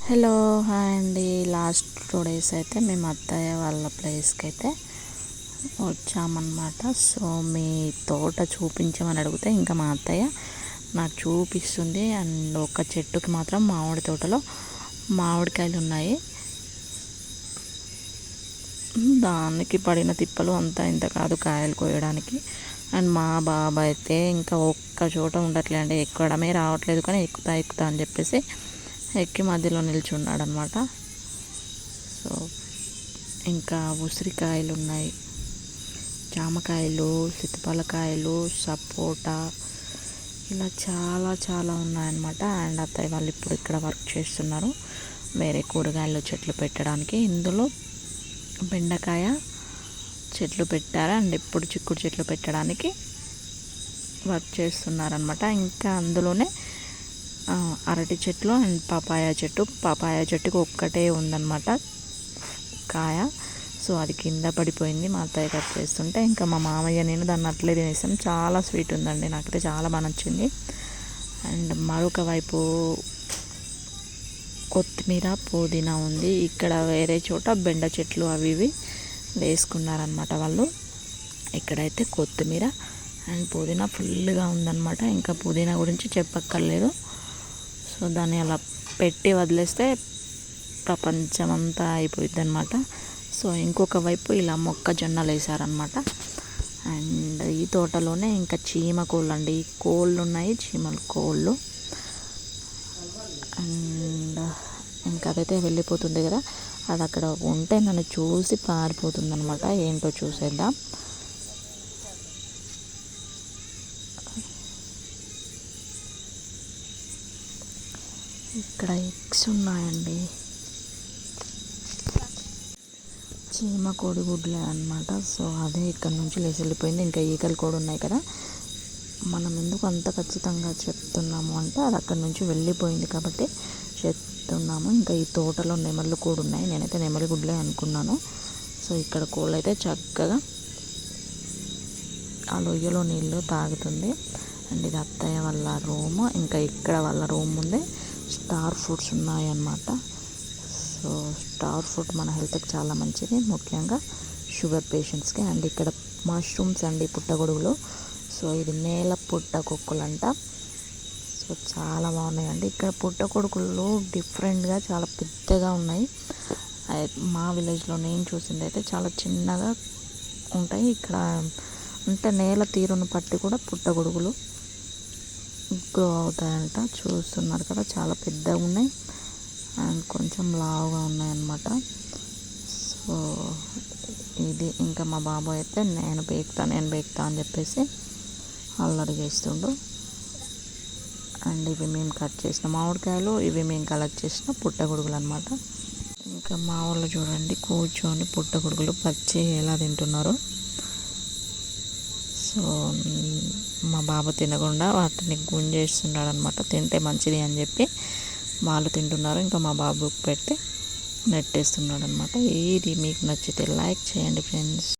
Hello hi అండి. Last 2 days అయితే మేము అత్తయ్య వాళ్ళ ప్లేస్కి అయితే వచ్చామన్నమాట. సో మీ తోట చూపించమని అడిగితే ఇంకా మా అత్తయ్య నాకు చూపిస్తుంది. అండ్ ఒక చెట్టుకి మాత్రం మామిడి తోటలో మామిడికాయలు ఉన్నాయి. దానికి పడిన తిప్పలు అంతా ఇంత కాదు కాయలు కోయడానికి. అండ్ మా బాబాయ్ అయితే ఇంకా ఒక్క చోట ఉండట్లే అండి, ఎక్కడమే రావట్లేదు, కానీ ఎక్కుతా అని చెప్పేసి ఎక్కి మధ్యలో నిల్చున్నాడు అనమాట. సో ఇంకా ఉసిరికాయలు ఉన్నాయి, జామకాయలు, సీతాఫలకాయలు, సపోటా, ఇలా చాలా ఉన్నాయన్నమాట. అండ్ అత్తయ్య వాళ్ళు ఇప్పుడు ఇక్కడ వర్క్ చేస్తున్నారు వేరే కూరగాయలు చెట్లు పెట్టడానికి. ఇందులో బెండకాయ చెట్లు పెట్టారు అండ్ ఇప్పుడు చిక్కుడు చెట్లు పెట్టడానికి వర్క్ చేస్తున్నారనమాట. ఇంకా అందులోనే అరటి చెట్లు అండ్ పపాయ చెట్టుకి ఒక్కటే ఉందన్నమాట కాయ. సో అది కింద పడిపోయింది, మా అత్తయ్య కట్ చేస్తుంటే ఇంకా మా మామయ్య నేను దాన్ని అట్లే తినేసాం. చాలా స్వీట్ ఉందండి, నాకైతే చాలా బాగా నచ్చింది. అండ్ మరొక వైపు కొత్తిమీర, పుదీనా ఉంది. ఇక్కడ వేరే చోట బెండ చెట్లు అవి ఇవి వేసుకున్నారనమాట వాళ్ళు. ఇక్కడైతే కొత్తిమీర అండ్ పుదీనా ఫుల్గా ఉందన్నమాట. ఇంకా పుదీనా గురించి చెప్పక్కర్లేదు. సో దాన్ని అలా పెట్టి వదిలేస్తే ప్రపంచమంతా అయిపోయింది అనమాట. సో ఇంకొక వైపు ఇలా మొక్కజొన్నలు వేసారనమాట. అండ్ ఈ తోటలోనే ఇంకా చీమ కోళ్ళు అండి, కోళ్ళు ఉన్నాయి, చీమల కోళ్ళు. అండ్ ఇంకా అదైతే వెళ్ళిపోతుంది కదా, అది అక్కడ ఉంటే నన్ను చూసి పారిపోతుంది అనమాట. ఏంటో చూసేద్దాం. ఇక్కడ ఎగ్స్ ఉన్నాయండి, చీమ కోడిగుడ్లే అనమాట. సో అదే ఇక్కడ నుంచి లేచి వెళ్ళిపోయింది. ఇంకా ఈగలు కూడా ఉన్నాయి కదా, మనం ఎందుకు అంత ఖచ్చితంగా చెప్తున్నాము అంటే అది అక్కడ నుంచి వెళ్ళిపోయింది కాబట్టి చెప్తున్నాము. ఇంకా ఈ తోటలో నెమళ్ళు కూడా ఉన్నాయి, నేనైతే నెమలి గుడ్లే అనుకున్నాను. సో ఇక్కడ కోళ్ళు అయితే చక్కగా ఆ లొయ్యలో నీళ్ళు తాగుతుంది. అండ్ ఇది అత్తయ్య వాళ్ళ రూమ్. ఇంకా ఇక్కడ వాళ్ళ రూమ్ ముందే స్టార్ ఫ్రూట్స్ ఉన్నాయన్నమాట. సో స్టార్ ఫ్రూట్ మన హెల్త్కి చాలా మంచిది, ముఖ్యంగా షుగర్ పేషెంట్స్కి. అండ్ ఇక్కడ మష్రూమ్స్ అండి, పుట్టగొడుగులు. సో ఇది నేల పుట్టగొడుగులు అంట. సో చాలా బాగున్నాయండి. ఇక్కడ పుట్టగొడుగులు డిఫరెంట్గా చాలా పెద్దగా ఉన్నాయి. మా విలేజ్లో నేను చూసింది అయితే చాలా చిన్నగా ఉంటాయి. ఇక్కడ అంటే నేల తీరును బట్టి కూడా పుట్టగొడుగులు గ్రో అవుతాయంట. చూస్తున్నారు కదా, చాలా పెద్దగా ఉన్నాయి అండ్ కొంచెం లావుగా ఉన్నాయన్నమాట. సో ఇది ఇంకా మా బాబాయ్ అయితే నేను బేక్తా అని చెప్పేసి అల్లరి చేస్తుండు. అండ్ ఇవి మేము కట్ చేసిన మామిడికాయలు, ఇవి మేము కలెక్ట్ చేసిన పుట్టగొడుగులు అనమాట. ఇంకా మా వాళ్ళు చూడండి కూర్చొని పుట్టగొడుగులు పచ్చి ఎలా తింటున్నారు. సో మా బాబు తినకుండా వాటిని గుంజేస్తున్నాడు అనమాట. తింటే మంచిది అని చెప్పి వాళ్ళు తింటున్నారు, ఇంకా మా బాబుకి పెట్టి నెట్టేస్తున్నాడు అనమాట. ఇది మీకు నచ్చితే లైక్ చేయండి ఫ్రెండ్స్.